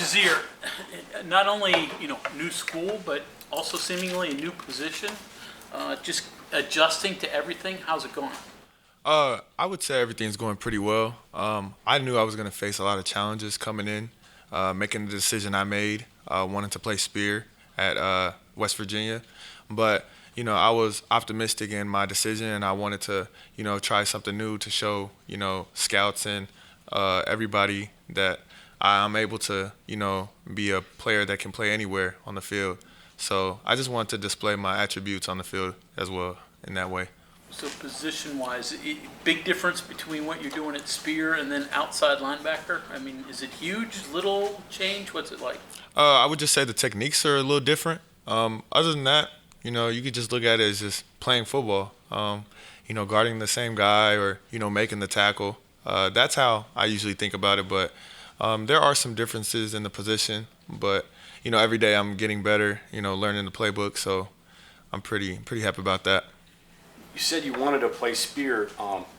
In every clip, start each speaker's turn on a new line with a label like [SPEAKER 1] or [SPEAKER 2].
[SPEAKER 1] Jasir, not only new school, but also seemingly a new position. Just adjusting to everything. How's it going?
[SPEAKER 2] I would say everything's going pretty well. I knew I was going to face a lot of challenges coming in, making the decision I made, wanting to play Spear at West Virginia. But, I was optimistic in my decision, and I wanted to, try something new to show, scouts and everybody that I'm able to, be a player that can play anywhere on the field. So I just wanted to display my attributes on the field as well in that way.
[SPEAKER 1] So position-wise, big difference between what you're doing at Spear and then outside linebacker? I mean, is it huge, little change? What's it like?
[SPEAKER 2] I would just say the techniques are a little different. Other than that, you could just look at it as just playing football. Guarding the same guy or, making the tackle. That's how I usually think about it. But there are some differences in the position. But, every day I'm getting better, learning the playbook. So I'm pretty happy about that.
[SPEAKER 3] You said you wanted to play Spear.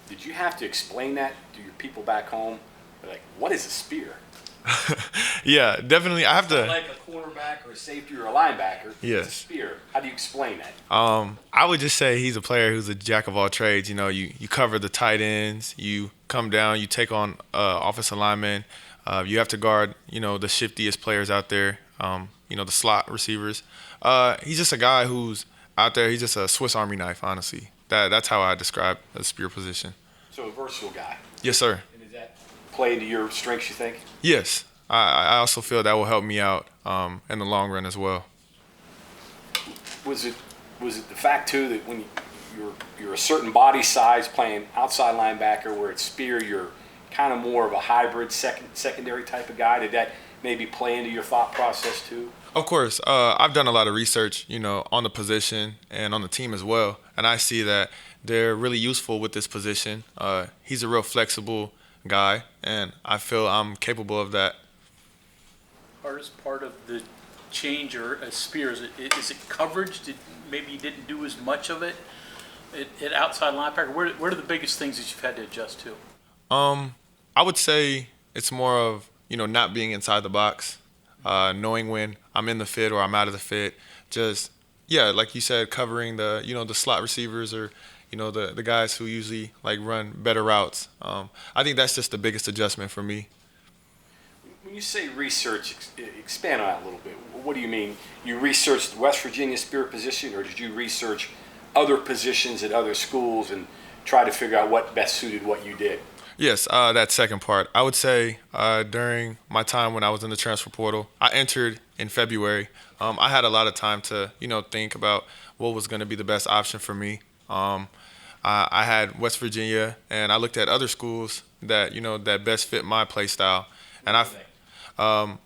[SPEAKER 3] Did you have to explain that to your people back home? They're like, what is a Spear?
[SPEAKER 2] Yeah, definitely. I have to.
[SPEAKER 3] Like a quarterback or a safety or a linebacker.
[SPEAKER 2] Yes.
[SPEAKER 3] It's a Spear. How do you explain that?
[SPEAKER 2] I would just say he's a player who's a jack of all trades. You cover the tight ends. You come down. You take on offensive linemen. You have to guard, the shiftiest players out there. The slot receivers. He's just a guy who's out there. He's just a Swiss Army knife, honestly. That's how I describe the Spear position.
[SPEAKER 3] So a versatile guy.
[SPEAKER 2] Yes, sir.
[SPEAKER 3] And does that play into your strengths, you think?
[SPEAKER 2] Yes. I also feel that will help me out in the long run as well.
[SPEAKER 3] Was it the fact too that when you're a certain body size playing outside linebacker, where at Spear you're kind of more of a hybrid secondary type of guy? Did that maybe play into your thought process too?
[SPEAKER 2] Of course. I've done a lot of research, on the position and on the team as well, and I see that they're really useful with this position. He's a real flexible guy, and I feel I'm capable of that.
[SPEAKER 1] Hardest part of the change or Spear, is it coverage? Maybe you didn't do as much of it at outside linebacker? What are the biggest things that you've had to adjust to?
[SPEAKER 2] I would say it's more of, not being inside the box, knowing when I'm in the fit or I'm out of the fit. Just, yeah, like you said, covering the, the slot receivers or, the guys who usually run better routes. I think that's just the biggest adjustment for me.
[SPEAKER 3] When you say research, expand on that a little bit. What do you mean? You researched West Virginia Spear position, or did you research other positions at other schools and try to figure out what best suited what you did?
[SPEAKER 2] Yes, that second part. I would say during my time when I was in the transfer portal, I entered in February. I had a lot of time to, think about what was going to be the best option for me. I had West Virginia, and I looked at other schools that, that best fit my play style. And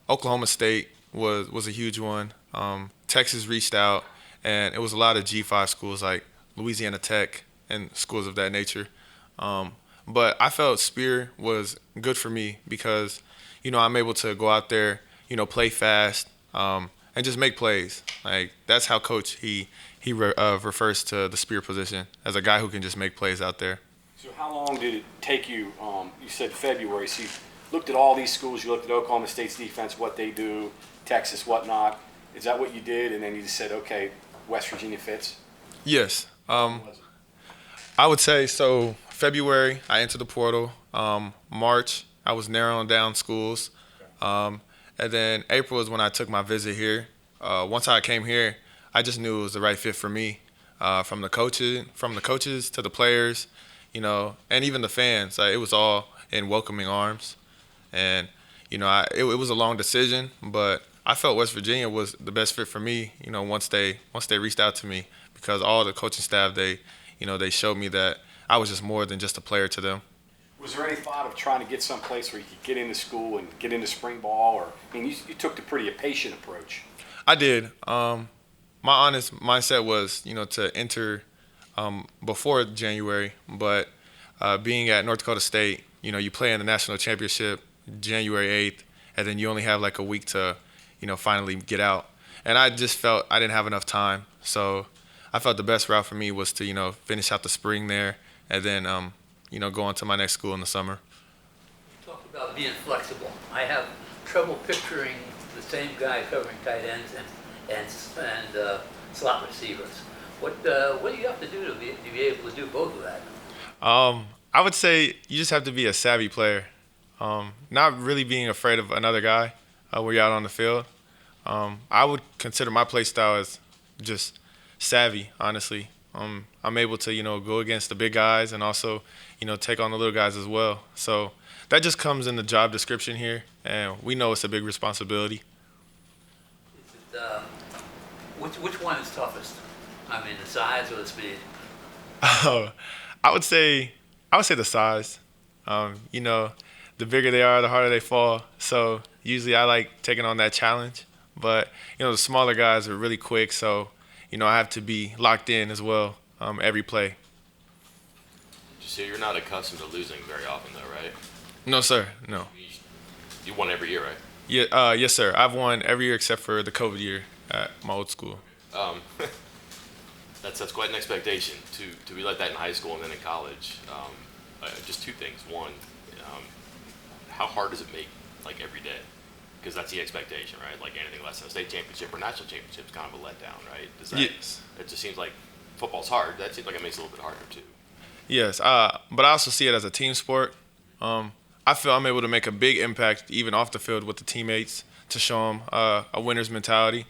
[SPEAKER 2] Oklahoma State was a huge one. Texas reached out, and it was a lot of G5 schools like Louisiana Tech and schools of that nature. But I felt Spear was good for me because, I'm able to go out there, play fast, and just make plays. That's how Coach he refers to the Spear position, as a guy who can just make plays out there.
[SPEAKER 3] So how long did it take you? You said February. So you looked at all these schools. You looked at Oklahoma State's defense, what they do, Texas, whatnot. Is that what you did? And then you just said, okay, West Virginia fits?
[SPEAKER 2] Yes. I would say so. February, I entered the portal. March, I was narrowing down schools. And then April is when I took my visit here. Once I came here, I just knew it was the right fit for me. From the coaches to the players, and even the fans. It was all in welcoming arms. And, it was a long decision, but I felt West Virginia was the best fit for me, once they reached out to me, because all the coaching staff, they showed me that I was just more than just a player to them.
[SPEAKER 3] Was there any thought of trying to get someplace where you could get into school and get into spring ball? Or you took the pretty patient approach.
[SPEAKER 2] I did. My honest mindset was, to enter before January. But being at North Dakota State, you play in the national championship January 8th, and then you only have a week to, finally get out. And I just felt I didn't have enough time. So I felt the best route for me was to, finish out the spring there and then, go on to my next school in the summer.
[SPEAKER 4] You talked about being flexible. I have trouble picturing the same guy covering tight ends and slot receivers. What do you have to do to be able to do both of that?
[SPEAKER 2] I would say you just have to be a savvy player. Not really being afraid of another guy when you're out on the field. I would consider my play style as just savvy, honestly. I'm able to, go against the big guys and also, take on the little guys as well. So that just comes in the job description here, and we know it's a big responsibility.
[SPEAKER 4] Is it, which one is toughest? I mean, the size or the speed?
[SPEAKER 2] I would say the size. The bigger they are, the harder they fall. So usually I like taking on that challenge. But the smaller guys are really quick, so I have to be locked in as well every play.
[SPEAKER 5] So you're not accustomed to losing very often, though, right?
[SPEAKER 2] No, sir. No.
[SPEAKER 5] You won every year, right?
[SPEAKER 2] Yeah. Yes, sir. I've won every year except for the COVID year at my old school.
[SPEAKER 5] That's quite an expectation to be like that in high school and then in college. Just two things. One, how hard does it make like every day? Because that's the expectation, right? Like anything less than a state championship or national championship is kind of a letdown, right?
[SPEAKER 2] Yes.
[SPEAKER 5] It just seems like football's hard. That seems like it makes it a little bit harder too.
[SPEAKER 2] Yes, but I also see it as a team sport. I feel I'm able to make a big impact even off the field with the teammates to show them a winner's mentality.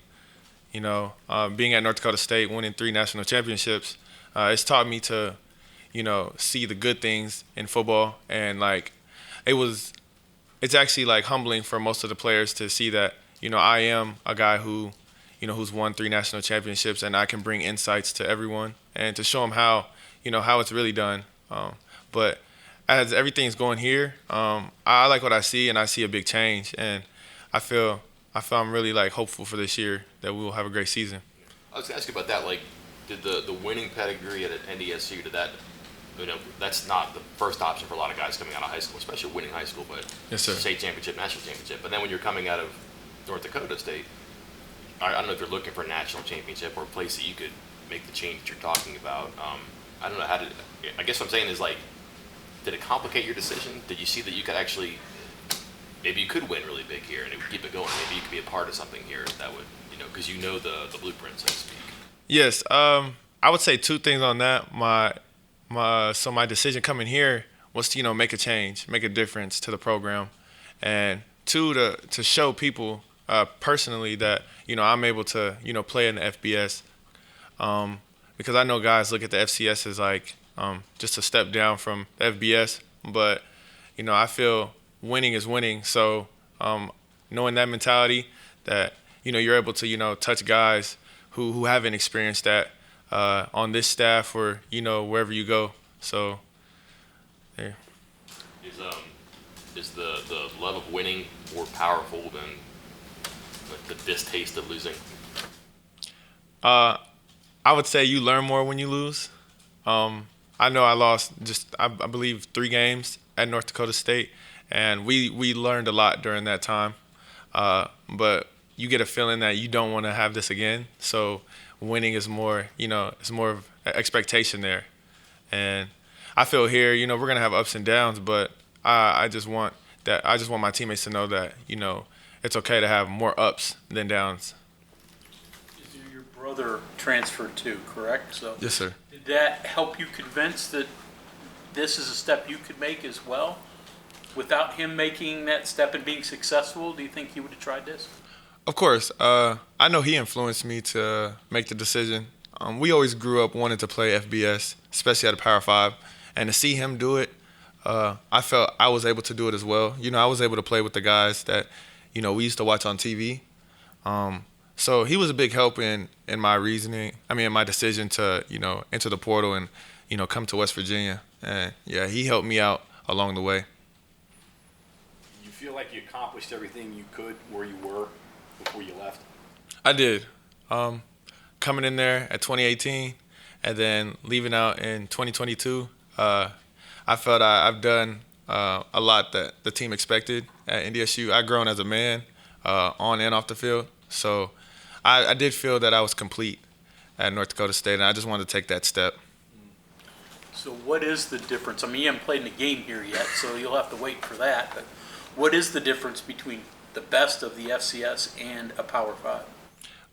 [SPEAKER 2] Being at North Dakota State, winning 3 national championships, it's taught me to, see the good things in football. And, it's actually, humbling for most of the players to see that, I am a guy who, who's won 3 national championships, and I can bring insights to everyone and to show them how, how it's really done. But as everything's going here, I like what I see, and I see a big change. And I feel I'm really hopeful for this year that we will have a great season.
[SPEAKER 5] I was going to ask you about that. Did the winning pedigree at NDSU, did that, that's not the first option for a lot of guys coming out of high school, especially winning high school, but
[SPEAKER 2] yes, sir.
[SPEAKER 5] State championship, national championship. But then when you're coming out of North Dakota State, I don't know if you're looking for a national championship or a place that you could make the change that you're talking about. I don't know I guess what I'm saying is did it complicate your decision? Did you see that you could actually, maybe you could win really big here and it would keep it going? Maybe you could be a part of something here that would, because the blueprint, so to speak.
[SPEAKER 2] Yes, I would say 2 things on that. My decision coming here was to, make a change, make a difference to the program, and 2, to show people personally that, I'm able to, play in the FBS, because I know guys look at the FCS as just a step down from the FBS, but, I feel winning is winning. So knowing that mentality that, you're able to, touch guys who haven't experienced that on this staff or, wherever you go. So, there.
[SPEAKER 5] Is the love of winning more powerful than the distaste of losing?
[SPEAKER 2] I would say you learn more when you lose. I know I lost I believe 3 games at North Dakota State, and we learned a lot during that time. But you get a feeling that you don't want to have this again. So winning is more, it's more of an expectation there. And I feel here, we're gonna have ups and downs, but I just want my teammates to know that, it's okay to have more ups than downs.
[SPEAKER 1] Your brother transferred too, correct? So
[SPEAKER 2] Yes, sir.
[SPEAKER 1] did that help you convince that this is a step you could make as well? Without him making that step and being successful, do you think he would have tried this?
[SPEAKER 2] Of course. I know he influenced me to make the decision. We always grew up wanting to play FBS, especially at a Power Five, and to see him do it, I felt I was able to do it as well. I was able to play with the guys that, we used to watch on TV. So he was a big help in my reasoning. In my decision to, enter the portal and, come to West Virginia. And yeah, he helped me out along the way.
[SPEAKER 3] You feel like you accomplished everything you could where you were before you left?
[SPEAKER 2] I did. Coming in there at 2018 and then leaving out in 2022, I felt I've done a lot that the team expected at NDSU. I've grown as a man on and off the field. So I did feel that I was complete at North Dakota State, and I just wanted to take that step.
[SPEAKER 1] So what is the difference? You haven't played in a game here yet, so you'll have to wait for that. But what is the difference between the the best of the FCS and a Power Five?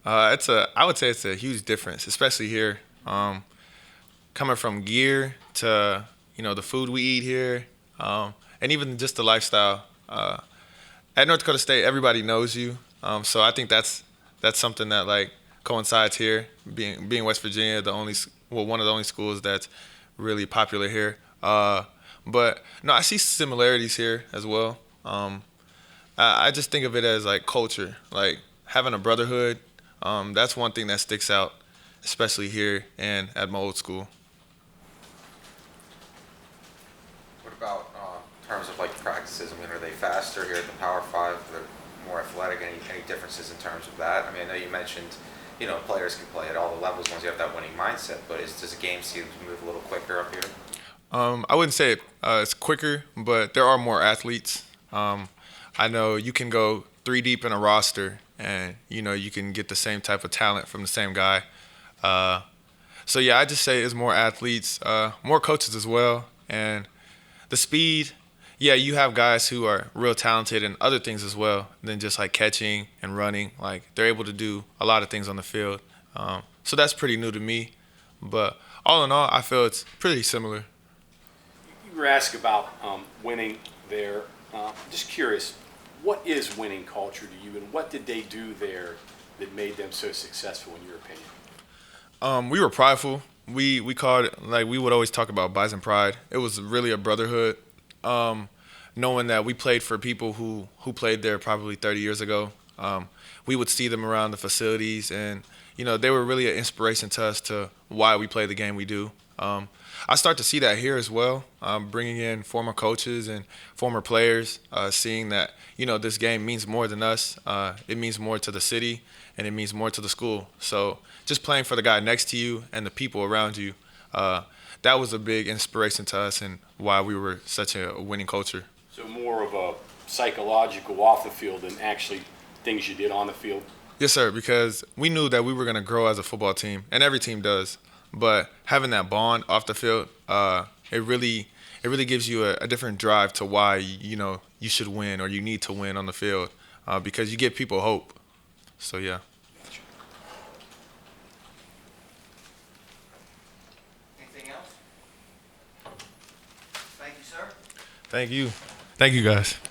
[SPEAKER 2] I would say it's a huge difference, especially here. Coming from gear to the food we eat here, and even just the lifestyle. At North Dakota State, everybody knows you, so I think that's something that like coincides here. Being West Virginia, one of the only schools that's really popular here. But no, I see similarities here as well. I just think of it as like culture, like having a brotherhood. That's one thing that sticks out, especially here and at my old school.
[SPEAKER 6] What about in terms of like practices? I mean, are they faster here at the Power Five? Are they more athletic? Any differences in terms of that? I mean, I know you mentioned, players can play at all the levels once you have that winning mindset, but does the game seem to move a little quicker up here?
[SPEAKER 2] I wouldn't say it's quicker, but there are more athletes. I know you can go 3 deep in a roster, and you can get the same type of talent from the same guy. So yeah, I just say it's more athletes, more coaches as well, and the speed. Yeah, you have guys who are real talented in other things as well than just like catching and running. Like they're able to do a lot of things on the field. So that's pretty new to me, but all in all, I feel it's pretty similar.
[SPEAKER 3] You were asked about winning there. Just curious, what is winning culture to you, and what did they do there that made them so successful in your opinion?
[SPEAKER 2] We were prideful. We called it, like we would always talk about Bison Pride. It was really a brotherhood. Knowing that we played for people who played there probably 30 years ago. We would see them around the facilities, and they were really an inspiration to us to why we play the game we do. I start to see that here as well, bringing in former coaches and former players, seeing that this game means more than us. It means more to the city, and it means more to the school. So just playing for the guy next to you and the people around you, that was a big inspiration to us and why we were such a winning culture.
[SPEAKER 3] So more of a psychological off the field than actually things you did on the field?
[SPEAKER 2] Yes, sir, because we knew that we were going to grow as a football team, and every team does. But having that bond off the field, it really gives you a different drive to why you should win or you need to win on the field, because you give people hope. So yeah.
[SPEAKER 7] Anything else? Thank you, sir.
[SPEAKER 2] Thank you. Thank you, guys.